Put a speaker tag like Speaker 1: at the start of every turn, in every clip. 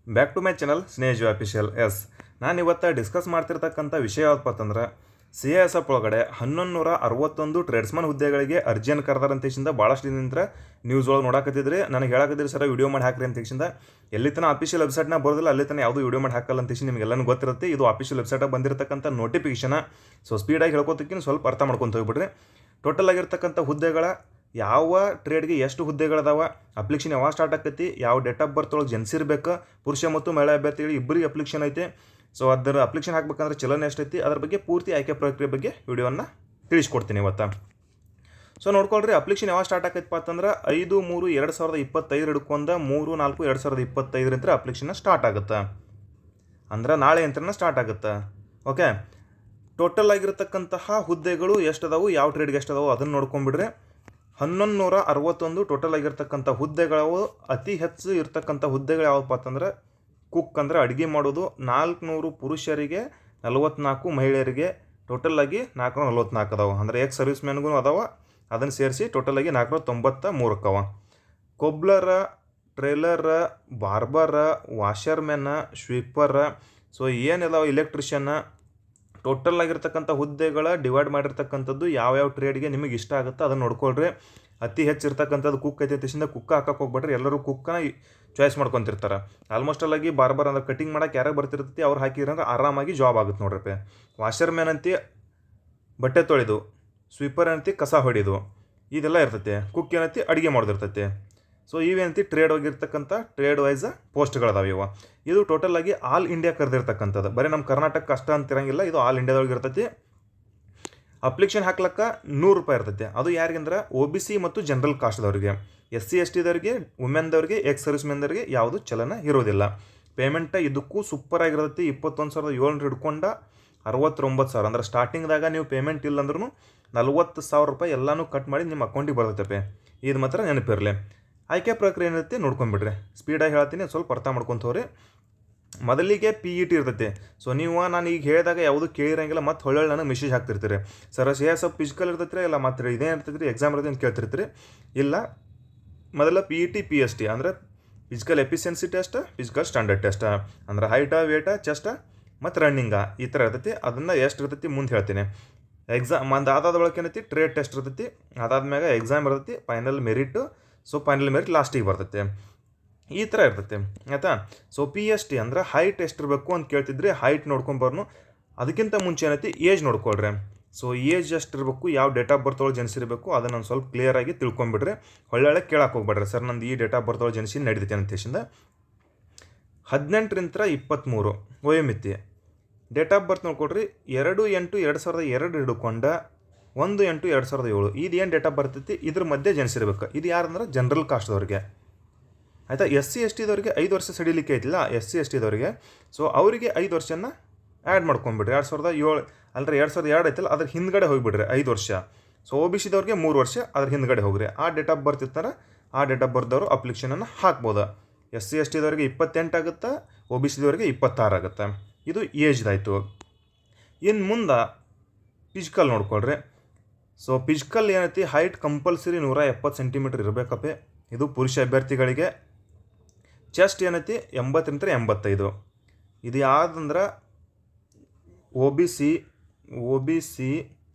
Speaker 1: Back to my channel ಸ್ನೇಜ್ official. ನಾನು ಇವತ್ತು ಡಿಸ್ಕಸ್ ಮಾಡ್ತಿರ್ತಕ್ಕಂಥ ವಿಷಯ ಯಾವಪ್ಪ ಅಂತಂದ್ರೆ CISF ಒಳಗಡೆ 1161 ಟ್ರೇಡ್ಸ್ಮನ್ ಹುದ್ದೆಗಳಿಗೆ ಅರ್ಜಿಯನ್ನು ಕರೆದಾರಂತೇಶಿಂದ ಭಾಳಷ್ಟು ದಿನದಿಂದ ನ್ಯೂಸ್ ಒಳಗೆ ನೋಡಾಕತ್ತಿದ್ರಿ. ನನಗೆ ಹೇಳಾಕತ್ತಿದ್ರಿ ಸರ್ ವಿಡಿಯೋ ಮಾಡಿ ಹಾಕ್ರಿ ಅಂತೇಶಿಂದ. ಎಲ್ಲಿ ತನಕ ಅಫಿಷಿಯಲ್ ವೆಬ್ಸೈಟ್ನಾಗ ಬರೋದಿಲ್ಲ ಅಲ್ಲಿ ತನಕ ಯಾವುದೂ ವಿಡಿಯೋ ಮಾಡಿ ಹಾಕಲ್ಲ ಅಂತೇಶಿ ನಿಮಗೆಲ್ಲನೂ ಗೊತ್ತಿರುತ್ತೆ. ಇದು ಅಫಿಷಿಯಲ್ ವೆಬ್ಸೈಟಾಗ ಬಂದಿರತಕ್ಕಂಥ ನೋಟಿಫಿಕೇಶನ್. ಸೊ ಸ್ಪೀಡಾಗಿ ಹೇಳ್ಕೊತಕ್ಕಿಂತ ಸ್ವಲ್ಪ ಅರ್ಥ ಮಾಡ್ಕೊಂತ ಹೋಗ್ಬಿಡ್ರಿ. ಟೋಟಲ್ ಆಗಿರ್ತಕ್ಕಂಥ ಹುದ್ದೆಗಳ ಯಾವ ಟ್ರೇಡ್ಗೆ ಎಷ್ಟು ಹುದ್ದೆಗಳದಾವ, ಅಪ್ಲಿಕೇಶನ್ ಯಾವಾಗ ಸ್ಟಾರ್ಟ್ ಆಕೈತಿ, ಯಾವ ಡೇಟ್ ಆಫ್ ಬರ್ತ್ ಒಳಗೆ ಜನಿಸಿರ್ಬೇಕು, ಪುರುಷ ಮತ್ತು ಮಹಿಳಾ ಅಭ್ಯರ್ಥಿಗಳಿಗೆ ಇಬ್ಬರಿಗೆ ಅಪ್ಲಿಕೇಶನ್ ಐತೆ. ಸೊ ಅದರ ಅಪ್ಲಿಕೇಶನ್ ಹಾಕ್ಬೇಕಂದ್ರೆ ಚಲನೆ ಎಷ್ಟೈತಿ ಅದ್ರ ಬಗ್ಗೆ ಪೂರ್ತಿ ಆಯ್ಕೆ ಪ್ರಕ್ರಿಯೆ ಬಗ್ಗೆ ವಿಡಿಯೋನ ತಿಳಿಸ್ಕೊಡ್ತೀನಿ ಇವತ್ತು. ಸೊ ನೋಡ್ಕೊಳ್ರಿ, ಅಪ್ಲಿಕೇಶನ್ ಯಾವಾಗ ಸ್ಟಾರ್ಟ್ ಆಕೈತಪ್ಪ ಅಂತಂದ್ರೆ 5/3/2025 ಹಿಡ್ಕೊಂಡು 3/4/2025 ಅಪ್ಲಿಕೇಶನ್ ಸ್ಟಾರ್ಟ್ ಆಗುತ್ತೆ. ಅಂದ್ರೆ ನಾಳೆ ಅಂತನ ಸ್ಟಾರ್ಟ್ ಆಗುತ್ತೆ. ಓಕೆ, ಟೋಟಲ್ ಆಗಿರ್ತಕ್ಕಂತಹ ಹುದ್ದೆಗಳು ಎಷ್ಟದಾವು, ಯಾವ ಟ್ರೇಡ್ಗೆ ಎಷ್ಟದಾವು ಅದನ್ನು ನೋಡ್ಕೊಂಡ್ಬಿಡ್ರಿ. 1161 ಟೋಟಲ್ ಆಗಿರ್ತಕ್ಕಂಥ ಹುದ್ದೆಗಳು. ಅತಿ ಹೆಚ್ಚು ಇರ್ತಕ್ಕಂಥ ಹುದ್ದೆಗಳು ಯಾವಪ್ಪ ಅಂತಂದ್ರೆ ಕುಕ್ ಅಂದರೆ ಅಡುಗೆ ಮಾಡೋದು. 400 ಪುರುಷರಿಗೆ, 44 ಮಹಿಳೆಯರಿಗೆ, ಟೋಟಲಾಗಿ 444 ಅದಾವೆ. ಅಂದರೆ ಎಕ್ಸ್ ಸರ್ವಿಸ್ ಮ್ಯಾನ್ಗೂ ಅದಾವ, ಅದನ್ನು ಸೇರಿಸಿ ಟೋಟಲಾಗಿ 493 ಅಕ್ಕವ. ಕೊಬ್ಲರ, ಟ್ರೇಲರ, ಬಾರ್ಬರ, ವಾಷರ್ಮ್ಯಾನ, ಸ್ವೀಪರ, ಸೊ ಏನಿದಾವೆ ಎಲೆಕ್ಟ್ರಿಷಿಯನ್ನ, ಟೋಟಲ್ ಆಗಿರ್ತಕ್ಕಂಥ ಹುದ್ದೆಗಳ ಡಿವೈಡ್ ಮಾಡಿರ್ತಕ್ಕಂಥದ್ದು ಯಾವ್ಯಾವ ಟ್ರೇಡ್ಗೆ ನಿಮಗೆ ಇಷ್ಟ ಆಗುತ್ತೆ ಅದನ್ನು ನೋಡ್ಕೊಳ್ರಿ. ಅತಿ ಹೆಚ್ಚಿರ್ತಕ್ಕಂಥದ್ದು ಕುಕ್ ಐತೆ ಅಂತಿಂದ ಕುಕ್ಕ ಹಾಕಕ್ಕೆ ಹೋಗ್ಬೇಡ್ರಿ. ಎಲ್ಲರೂ ಕುಕ್ಕನ ಚಾಯ್ಸ್ ಮಾಡ್ಕೊತಿರ್ತಾರೆ. ಆಲ್ಮೋಸ್ಟ್ ಅಲ್ಲಾಗಿ ಬಾರ್ಬರ್ ಅಂದ್ರೆ ಕಟಿಂಗ್ ಮಾಡಕ್ಕೆ ಯಾರು ಬರ್ತಿರ್ತೈತಿ ಅವ್ರು ಹಾಕಿರಂದ್ರೆ ಆರಾಮಾಗಿ ಜಾಬ್ ಆಗುತ್ತೆ ನೋಡ್ರಿ. ವಾಷರ್ಮ್ಯಾನ್ ಅಂತಿ ಬಟ್ಟೆ ತೊಳೆದು, ಸ್ವೀಪರ್ ಅಂತಿ ಕಸ ಹೊಡಿದು, ಇದೆಲ್ಲ ಇರ್ತೈತೆ. ಕುಕ್ ಏನೈತಿ ಅಡುಗೆ ಮಾಡೋದಿರ್ತೈತೆ. ಸೊ ಇವೇನಂತಿ ಟ್ರೇಡ್ ಹೋಗಿರ್ತಕ್ಕಂಥ ಟ್ರೇಡ್ ವೈಸ್ ಪೋಸ್ಟ್ಗಳದಾವೆ ಇವ. ಇದು ಟೋಟಲ್ ಆಗಿ ಆಲ್ ಇಂಡಿಯಾ ಕರೆದಿರ್ತಕ್ಕಂಥದ್ದು, ಬರೀ ನಮ್ಮ ಕರ್ನಾಟಕ ಕಷ್ಟ ಅಂತಿರಂಗಿಲ್ಲ, ಇದು ಆಲ್ ಇಂಡಿಯಾದೊಳಗೆ ಇರ್ತೈತಿ. ಅಪ್ಲಿಕೇಶನ್ ಹಾಕ್ಲಕ್ಕ 100 ರೂಪಾಯಿ ಇರ್ತೈತೆ. ಅದು ಯಾರಿಗಂದ್ರೆ OBC ಮತ್ತು ಜನರಲ್ ಕಾಸ್ಟ್ದವ್ರಿಗೆ, SC ST ದವ್ರಿಗೆ, ವುಮೆನ್ದವ್ರಿಗೆ, ಎಕ್ಸ್ ಸರ್ವಿಸ್ ಮೆನ್ದವ್ರಿಗೆ ಯಾವುದು ಚಲನ ಇರೋದಿಲ್ಲ. ಪೇಮೆಂಟ್ ಇದಕ್ಕೂ ಸೂಪರ್ ಆಗಿರ್ತೈತಿ. 21,700 ಹಿಡ್ಕೊಂಡು 69,000. ಅಂದ್ರೆ ಸ್ಟಾರ್ಟಿಂಗ್ದಾಗ ನೀವು ಪೇಮೆಂಟ್ ಇಲ್ಲ ಅಂದ್ರೂ 40,000 ರೂಪಾಯಿ ಎಲ್ಲನೂ ಕಟ್ ಮಾಡಿ ನಿಮ್ಮ ಅಕೌಂಟಿಗೆ ಬರ್ತೈತೆ. ಇದು ಮಾತ್ರ ನೆನಪಿರಲಿ. ಆಯ್ಕೆ ಪ್ರಕ್ರಿಯೆ ಏನೈತಿ ನೋಡ್ಕೊಂಡ್ಬಿಡ್ರಿ. ಸ್ಪೀಡಾಗಿ ಹೇಳ್ತೀನಿ, ಸ್ವಲ್ಪ ಅರ್ಥ ಮಾಡ್ಕೊಂತವ್ರಿ. ಮೊದಲಿಗೆ PET ಇರ್ತೈತಿ. ಸೊ ನಾನು ಈಗ ಹೇಳಿದಾಗ ಯಾವುದು ಕೇಳಿರಂಗಿಲ್ಲ, ಮತ್ತು ಹೊಳ್ಳೆ ನನಗೆ ಮೆಸೇಜ್ ಹಾಕ್ತಿರ್ತೀರಿ, ಸರ್ CISF ಫಿಸಿಕಲ್ ಇರ್ತೈತಿ ಇಲ್ಲ ಮತ್ತು ಇದೇನು ಇರ್ತೈತಿ ಎಕ್ಸಾಮ್ ಇರ್ತೈತಿ ಅಂತ ಕೇಳ್ತಿರ್ತೀರಿ. ಇಲ್ಲ, ಮೊದಲ PET PST ಅಂದರೆ physical efficiency test, physical standard test, ಅಂದ್ರೆ ಹೈಟ, ವೇಟ, ಚೆಸ್ಟ ಮತ್ತು ರನ್ನಿಂಗ ಈ ಥರ ಇರ್ತೈತಿ. ಅದನ್ನು ಎಷ್ಟು ಇರ್ತೈತಿ ಮುಂದೆ ಹೇಳ್ತೀನಿ. ಎಕ್ಸಾಮ್ ಅದಾದ ಒಳಗೆ ಏನೈತಿ ಟ್ರೇಡ್ ಟೆಸ್ಟ್ ಇರ್ತೈತಿ. ಅದಾದ್ಮ್ಯಾಗ ಎಕ್ಸಾಮ್ ಇರ್ತೈತಿ, final merit. So final merit ಲಾಸ್ಟಿಗೆ ಬರ್ತೈತೆ. ಈ ಥರ ಇರ್ತೈತೆ ಆಯಿತಾ. ಸೊ PST ಅಂದ್ರೆ ಹೈಟ್ ಎಷ್ಟಿರಬೇಕು ಅಂತ ಕೇಳ್ತಿದ್ರಿ. ಹೈಟ್ ನೋಡ್ಕೊಂಬರ್ನು. ಅದಕ್ಕಿಂತ ಮುಂಚೆ ಏನೈತಿ ಏಜ್ ನೋಡ್ಕೊಳ್ರಿ. ಸೊ ಏಜ್ ಎಷ್ಟಿರಬೇಕು, ಯಾವ ಡೇಟ್ ಆಫ್ ಬರ್ತ್ ಒಳಗೆ ಜನಿಸಿರಬೇಕು ಅದನ್ನು ಒಂದು ಸ್ವಲ್ಪ ಕ್ಲಿಯರಾಗಿ ತಿಳ್ಕೊಂಬಿಡ್ರಿ. ಒಳ್ಳೆ ಕೇಳಕ್ಕೆ ಹೋಗ್ಬೇಡ್ರಿ, ಸರ್ ನಂದು ಈ ಡೇಟ್ ಆಫ್ ಬರ್ತ್ ಒಳಗೆ ಜನಿಸಿ ನಡೀತೈತೆ ಅಂತೇಶಿಂದ. 18ರಿಂದ 23 ವಯೋಮಿತಿ. ಡೇಟ್ ಆಫ್ ಬರ್ತ್ ನೋಡ್ಕೊಡ್ರಿ. 2/8/2002 ಹಿಡ್ಕೊಂಡು 1/8/2007. ಇದು ಏನು ಡೇಟ್ ಆಫ್ ಬರ್ತೈತಿ ಇದ್ರ ಮಧ್ಯೆ ಜನಿಸಿರ್ಬೇಕು. ಇದು ಯಾರಂದ್ರೆ ಜನರಲ್ ಕಾಸ್ಟ್ದವ್ರಿಗೆ ಆಯಿತಾ. SC ST ದವ್ರಿಗೆ 5 ವರ್ಷ ಸಡಿಲಿಕ್ಕೆ ಐತಿಲ್ಲ SC ST ದವ್ರಿಗೆ. ಸೊ ಅವರಿಗೆ 5 ವರ್ಷನ ಆ್ಯಡ್ ಮಾಡ್ಕೊಂಬಿಡ್ರಿ. 2007 ಅಲ್ಲರಿ 2002 ಐತಲ್ಲ ಅದ್ರ ಹಿಂದ್ಗಡೆ ಹೋಗಿಬಿಡ್ರಿ 5 ವರ್ಷ. ಸೊ OBC ದವ್ರಿಗೆ 3 ವರ್ಷ ಅದ್ರ ಹಿಂದ್ಗಡೆ ಹೋಗ್ರಿ. ಆ ಡೇಟ್ ಆಫ್ ಬರ್ತ್ ಇರ್ತಾರೆ, ಆ ಡೇಟ್ ಆಫ್ ಬರ್ತ್ದವರು ಅಪ್ಲಿಕೇಶನನ್ನು ಹಾಕ್ಬೋದು. SC ST ದವ್ರಿಗೆ 28 ಆಗುತ್ತೆ, OBC ದವ್ರಿಗೆ 26 ಆಗುತ್ತೆ. ಇದು ಏಜ್ದಾಯಿತು. ಇನ್ನು ಮುಂದೆ ಫಿಸಿಕಲ್ ನೋಡ್ಕೊಳ್ರಿ. ಸೊ ಫಿಸಿಕಲ್ ಏನೈತಿ, ಹೈಟ್ ಕಂಪಲ್ಸರಿ 170 ಸೆಂಟಿಮೀಟ್ರ್ ಇರಬೇಕಪ್ಪ. ಇದು ಪುರುಷ ಅಭ್ಯರ್ಥಿಗಳಿಗೆ. ಚೆಸ್ಟ್ ಏನೈತಿ 80ರಿಂದ 85. ಇದು ಯಾವುದಂದ್ರೆ OBC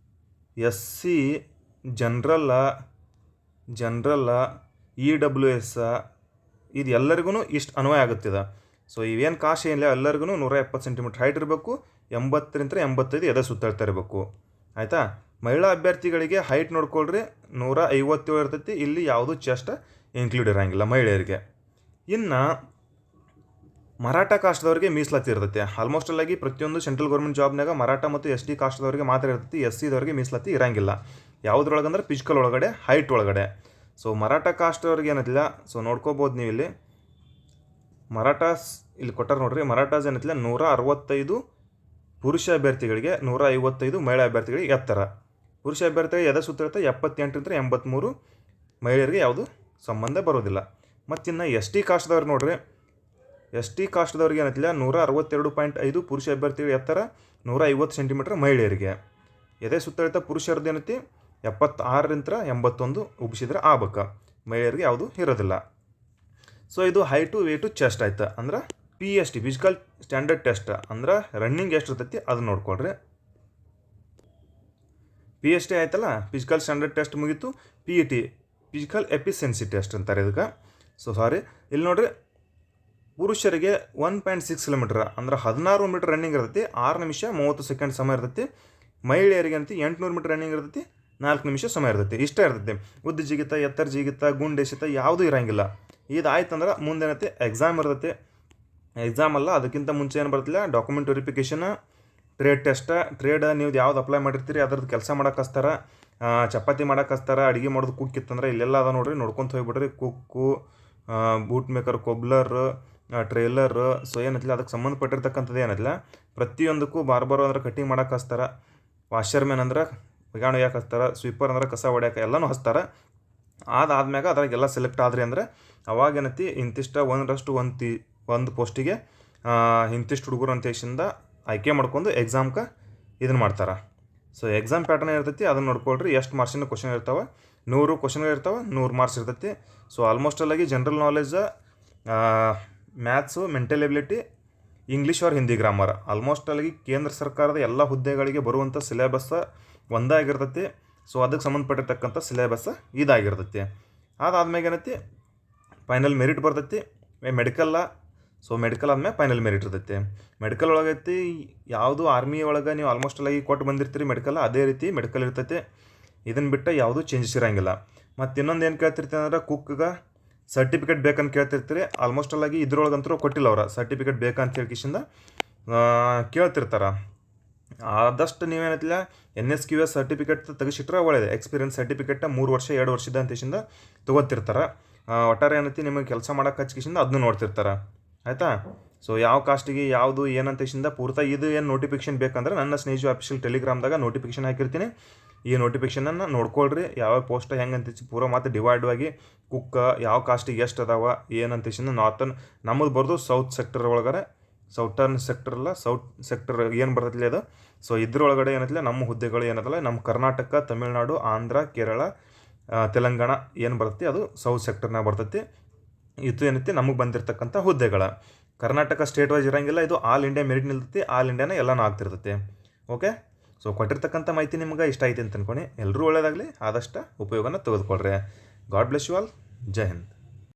Speaker 1: SC ಜನರಲ್ಲ EWS ಇದು ಎಲ್ಲರಿಗೂ ಇಷ್ಟು ಅನ್ವಯ ಆಗುತ್ತಿದೆ. ಸೊ ಇವೇನು ಕಾಸ್ಟ್ ಏನಿಲ್ಲ, ಎಲ್ಲರಿಗೂ 170 ಸೆಂಟಿಮೀಟ್ರ್ ಹೈಟ್ ಇರಬೇಕು, 80ರಿಂದ 85 ಎದೆ ಸುತ್ತಾಡ್ತಾ ಇರಬೇಕು ಆಯಿತಾ. ಮಹಿಳಾ ಅಭ್ಯರ್ಥಿಗಳಿಗೆ ಹೈಟ್ ನೋಡ್ಕೊಳ್ರಿ 157 ಇರ್ತೈತಿ. ಇಲ್ಲಿ ಯಾವುದು ಚೆಸ್ಟ್ ಇನ್ಕ್ಲೂಡ್ ಇರೋಂಗಿಲ್ಲ ಮಹಿಳೆಯರಿಗೆ. ಇನ್ನು ಮರಾಠ ಕಾಸ್ಟ್ದವ್ರಿಗೆ ಮೀಸಲಾತಿ ಇರ್ತೈತಿ. ಆಲ್ಮೋಸ್ಟ್ ಅಲ್ಲಾಗಿ ಪ್ರತಿಯೊಂದು ಸೆಂಟ್ರಲ್ ಗೌರ್ಮೆಂಟ್ ಜಾಬ್ನಾಗ ಮರಾಠ ಮತ್ತು ST ಕಾಸ್ಟ್ದವ್ರಿಗೆ ಮಾತ್ರ ಇರ್ತೈತಿ. SC ದವ್ರಿಗೆ ಮೀಸಲಾತಿ ಇರೋಂಗಿಲ್ಲ. ಯಾವುದ್ರೊಳಗಂದ್ರೆ ಫಿಸಿಕಲ್ ಒಳಗಡೆ, ಹೈಟ್ ಒಳಗಡೆ. ಸೊ ಮರಾಠ ಕಾಸ್ಟ್ದವ್ರಿಗೆ ಏನೈತಿಲ್ಲ, ಸೊ ನೋಡ್ಕೋಬೋದು ನೀವು ಇಲ್ಲಿ ಮರಾಠಾಸ್ ಇಲ್ಲಿ ಕೊಟ್ಟಾರ ನೋಡ್ರಿ. ಮರಾಠಾಸ್ ಏನೈತಿಲ್ಲ 165 ಪುರುಷ ಅಭ್ಯರ್ಥಿಗಳಿಗೆ, 155 ಮಹಿಳಾ ಅಭ್ಯರ್ಥಿಗಳಿಗೆ ಎತ್ತರ. ಪುರುಷ ಅಭ್ಯರ್ಥಿಗಳಿಗೆ ಎದೆ ಸುತ್ತಿರುತ್ತೆ 78ರಿಂದ 83. ಮಹಿಳೆಯರಿಗೆ ಯಾವುದು ಸಂಬಂಧ ಬರೋದಿಲ್ಲ. ಮತ್ತು ಇನ್ನು ST ಕಾಸ್ಟ್ದವ್ರು ನೋಡ್ರಿ. ST ಕಾಸ್ಟ್ದವ್ರಿಗೆ ಏನೈತಿಲ್ಲ 162.5 ಪುರುಷ ಅಭ್ಯರ್ಥಿಗಳಿಗೆ ಎತ್ತರ, 150 ಸೆಂಟಿಮೀಟ್ರ್ ಮಹಿಳೆಯರಿಗೆ. ಎದೆ ಸುತ್ತಳಿತ ಪುರುಷರದ್ದು ಏನೈತಿ 76ರಿಂದ 81 ಉಬ್ಬಿಸಿದ್ರೆ ಆಗ್ಬೇಕು. ಮಹಿಳೆಯರಿಗೆ ಯಾವುದು ಇರೋದಿಲ್ಲ. ಸೊ ಇದು ಹೈಟು ವೇಟು ಚೆಸ್ಟ್ ಆಯ್ತು. ಅಂದ್ರೆ PST ಫಿಸಿಕಲ್ ಸ್ಟ್ಯಾಂಡರ್ಡ್ ಟೆಸ್ಟ್ ಅಂದ್ರೆ ರನ್ನಿಂಗ್ ಎಷ್ಟು ಇರ್ತೈತಿ ಅದನ್ನ ನೋಡ್ಕೊಳ್ರಿ. PST ಆಯ್ತಲ್ಲ, ಫಿಸಿಕಲ್ ಸ್ಟ್ಯಾಂಡರ್ಡ್ ಟೆಸ್ಟ್ ಮುಗೀತು. PET ಫಿಸಿಕಲ್ ಎಫಿಷಿಯನ್ಸಿ ಟೆಸ್ಟ್ ಅಂತಾರೆ ಇದಕ್ಕೆ. ಇಲ್ಲಿ ನೋಡ್ರಿ, ಪುರುಷರಿಗೆ 1.6 ಕಿಲೋಮೀಟರ್ ಅಂದ್ರೆ 16 ಮೀಟರ್ ರನ್ನಿಂಗ್ ಇರ್ತೈತಿ, 6 ನಿಮಿಷ 30 ಸೆಕೆಂಡ್ ಸಮಯ ಇರ್ತೈತಿ. ಮಹಿಳೆಯರಿಗೆ ಅಂತ 800 ಮೀಟರ್ ರನ್ನಿಂಗ್ ಇರ್ತೈತಿ, 4 ನಿಮಿಷ ಸಮಯ ಇರ್ತೈತಿ. ಇಷ್ಟ ಇರ್ತೈತಿ. ಉದ್ದ ಜಿಗಿತ, ಎತ್ತರ ಜಿಗಿತ, ಗುಂಡು ಎಸೆತ ಯಾವುದೂ ಇರಂಗಿಲ್ಲ. ಇದಾಯ್ತಂದ್ರೆ ಮುಂದೇನೈತಿ ಎಕ್ಸಾಮ್ ಇರ್ತೈತಿ. ಎಕ್ಸಾಮ್ ಅಲ್ಲ, ಅದಕ್ಕಿಂತ ಮುಂಚೆ ಏನು ಬರ್ತಿಲ್ಲ, document verification, trade test. Trade ನೀವು ಯಾವ್ದು ಅಪ್ಲೈ ಮಾಡಿರ್ತೀರಿ ಅದ್ರದ್ದು ಕೆಲಸ ಮಾಡಕ್ಕೆ ಹಚ್ತಾರೆ, ಚಪಾತಿ ಮಾಡಕ್ಕೆ ಹಚ್ತಾರೆ, ಅಡುಗೆ ಮಾಡೋದು ಕುಕ್ ಇತ್ತಂದ್ರೆ ಇಲ್ಲೆಲ್ಲ ಅದ ನೋಡ್ರಿ, ನೋಡ್ಕೊಂತ ಹೋಗ್ಬಿಡ್ರಿ. ಕುಕ್ಕು, ಬೂಟ್ ಮೇಕರ್, ಕೊಬ್ಲರ್, ಟ್ರೇಲರ್. ಸೊ ಏನೈತಿಲ್ಲ ಅದಕ್ಕೆ ಸಂಬಂಧಪಟ್ಟಿರ್ತಕ್ಕಂಥದ್ದು ಏನೈತಿಲ್ಲ ಪ್ರತಿಯೊಂದಕ್ಕೂ ಬಾರ್ಬರು ಅಂದ್ರೆ ಕಟಿಂಗ್ ಮಾಡಕ್ಕೆ ಹಚ್ತಾರೆ, ವಾಷರ್ಮ್ಯಾನ್ ಅಂದ್ರೆ ಒಗ್ಯಾಣ ಒಯ್ಯಕ್ಕೆ ಹಚ್ತಾರೆ, ಸ್ವೀಪರ್ ಅಂದ್ರೆ ಕಸ ಹೊಡ್ಯಕ್ಕೆ ಎಲ್ಲನೂ ಹಚ್ತಾರೆ. ಅದಾದ್ಮ್ಯಾಗ ಅದ್ರಾಗೆಲ್ಲ ಸೆಲೆಕ್ಟ್ ಆದ್ರಿ ಅಂದರೆ ಅವಾಗೇನೈತಿ ಇಂತಿಷ್ಟ ಒಂದು ಪೋಸ್ಟಿಗೆ ಇಂತಿಷ್ಟು ಹುಡುಗರು ಅಂತ ಹೇಸಿಂದ ಆಯ್ಕೆ ಮಾಡ್ಕೊಂಡು ಎಕ್ಸಾಮ್ಗೆ ಇದನ್ನು ಮಾಡ್ತಾರೆ. ಸೊ ಎಕ್ಸಾಮ್ ಪ್ಯಾಟರ್ನ್ ಇರ್ತೈತಿ, ಅದನ್ನು ನೋಡ್ಕೊಳ್ರಿ. ಎಷ್ಟು ಮಾರ್ಕ್ಸಿನ ಕ್ವಶನ್ ಇರ್ತಾವೆ, 100 ಕ್ವಶನ್ಗಳು ಇರ್ತಾವೆ, 100 ಮಾರ್ಕ್ಸ್ ಇರ್ತೈತಿ. ಸೊ ಆಲ್ಮೋಸ್ಟಲ್ಲಾಗಿ general knowledge, maths, mental ability, English or Hindi grammar ಆಲ್ಮೋಸ್ಟಲ್ಲಾಗಿ ಕೇಂದ್ರ ಸರ್ಕಾರದ ಎಲ್ಲ ಹುದ್ದೆಗಳಿಗೆ ಬರುವಂಥ ಸಿಲೆಬಸ್ ಒಂದಾಗಿರ್ತೈತಿ. ಸೊ ಅದಕ್ಕೆ ಸಂಬಂಧಪಟ್ಟಿರ್ತಕ್ಕಂಥ ಸಿಲೆಬಸ್ ಇದಾಗಿರ್ತೈತಿ. ಅದಾದ್ಮೇಲೆ ಏನೈತಿ ಫೈನಲ್ ಮೆರಿಟ್ ಬರ್ತೈತಿ. ಮೆಡಿಕಲ್ಲ. ಸೊ ಮೆಡಿಕಲ್ ಆದ್ಮೇಲೆ ಫೈನಲ್ ಮೆರಿಟ್ ಇರ್ತೈತಿ. ಮೆಡಿಕಲ್ ಒಳಗೈತಿ ಯಾವುದು ಆರ್ಮಿ ಒಳಗೆ ನೀವು ಆಲ್ಮೋಸ್ಟಲ್ಲಾಗಿ ಕೊಟ್ಟು ಬಂದಿರ್ತೀರಿ ಮೆಡಿಕಲ್, ಅದೇ ರೀತಿ ಮೆಡಿಕಲ್ ಇರ್ತೈತಿ. ಇದನ್ನು ಬಿಟ್ಟು ಯಾವುದೂ ಚೇಂಜಸ್ ಇರೋಂಗಿಲ್ಲ. ಮತ್ತು ಇನ್ನೊಂದು ಏನು ಕೇಳ್ತಿರ್ತೀನಿ ಅಂದ್ರೆ ಕುಕ್ಗೆ ಸರ್ಟಿಫಿಕೇಟ್ ಬೇಕಂತ ಕೇಳ್ತಿರ್ತೀರಿ. ಆಲ್ಮೋಸ್ಟಲ್ಲಾಗಿ ಇದ್ರೊಳಗಂತೂ ಕೊಟ್ಟಿಲ್ಲ ಅವ್ರ ಸರ್ಟಿಫಿಕೇಟ್ ಬೇಕಂತ ಹೇಳ್ಕಿಸಿಂದ ಕೇಳ್ತಿರ್ತಾರೆ. ಆದಷ್ಟು ನೀವೇನೈತಿಲ್ಲ NSQS ಸರ್ಟಿಫಿಕೇಟ್ ತೆಗಿಸಿಟ್ರೆ ಒಳ್ಳೆಯದು. ಎಕ್ಸ್ಪೀರಿಯನ್ಸ್ ಸರ್ಟಿಫಿಕೇಟ್ 3 ವರ್ಷ 2 ವರ್ಷದ ಅಂತೇಶಿಂದ ತೊಗೋತಿರ್ತಾರೆ. ಒಟ್ಟಾರೆ ಏನೈತಿ ನಿಮಗೆ ಕೆಲಸ ಮಾಡೋಕೆ ಹಚ್ಕಿಸಿಂದ ಅದನ್ನು ನೋಡ್ತಿರ್ತಾರೆ. ಆಯಿತಾ? ಸೊ ಯಾವ ಕಾಸ್ಟಿಗೆ ಯಾವುದು ಏನಂತೇಶಿಂದ ಪೂರ್ತಿ ಇದು ಏನು ನೋಟಿಫಿಕೇಶನ್ ಬೇಕಂದ್ರೆ ನನ್ನ ಸ್ನೇಜು ಅಫಿಷಿಯಲ್ ಟೆಲಿಗ್ರಾಮ್ದಾಗ ನೋಟಿಫಿಕೇಶನ್ ಹಾಕಿರ್ತೀನಿ. ಈ ನೋಟಿಫಿಕೇಷನನ್ನು ನೋಡ್ಕೊಳ್ರಿ. ಯಾವ ಪೋಸ್ಟ್ ಹೆಂಗೆ ಪೂರ ಮತ್ತು ಡಿವೈಡ್ ಆಗಿ ಕುಕ್ಕ ಯಾವ ಕಾಸ್ಟಿಗೆ ಎಷ್ಟು ಅದಾವ ಏನಂತೇಶಿಂದ ನಾರ್ತನ್ ನಮ್ಮದು ಬರ್ದು ಸೌತ್ ಸೆಕ್ಟರ್ ಒಳಗಡೆ, ಸೌಟರ್ನ್ ಸೆಕ್ಟರ್ ಅಲ್ಲ, ಸೌತ್ ಸೆಕ್ಟರ್ ಏನು ಬರ್ತೈತಿಲ್ಲ ಅದು. ಸೊ ಇದ್ರೊಳಗಡೆ ಏನೈತಿಲ್ಲ ನಮ್ಮ ಹುದ್ದೆಗಳು ಏನದಲ್ಲ, ನಮ್ಮ ಕರ್ನಾಟಕ, ತಮಿಳ್ನಾಡು, ಆಂಧ್ರ, ಕೇರಳ, ತೆಲಂಗಾಣ ಏನು ಬರ್ತೈತಿ ಅದು ಸೌತ್ ಸೆಕ್ಟರ್ನಾಗ ಬರ್ತೈತಿ. ಇದು ಏನೈತಿ ನಮಗೆ ಬಂದಿರತಕ್ಕಂಥ ಹುದ್ದೆಗಳ. ಕರ್ನಾಟಕ ಸ್ಟೇಟ್ ವೈಸ್ ಇರೋಂಗಿಲ್ಲ, ಇದು ಆಲ್ ಇಂಡಿಯಾ ಮೆರಿಟ್ ನಿಲ್ತೈತಿ. ಆಲ್ ಇಂಡಿಯಾನ ಎಲ್ಲನೂ ಆಗ್ತಿರ್ತೈತಿ. ಓಕೆ, ಸೊ ಕೊಟ್ಟಿರ್ತಕ್ಕಂಥ ಮಾಹಿತಿ ನಿಮ್ಗೆ ಇಷ್ಟ ಐತಿ ಅಂತ ಅನ್ಕೊಂಡು ಎಲ್ಲರೂ ಒಳ್ಳೆಯದಾಗಲಿ, ಆದಷ್ಟು ಉಪಯೋಗನ ತೆಗೆದುಕೊಳ್ರಿ. God bless you all. ಜೈ ಹಿಂದ್.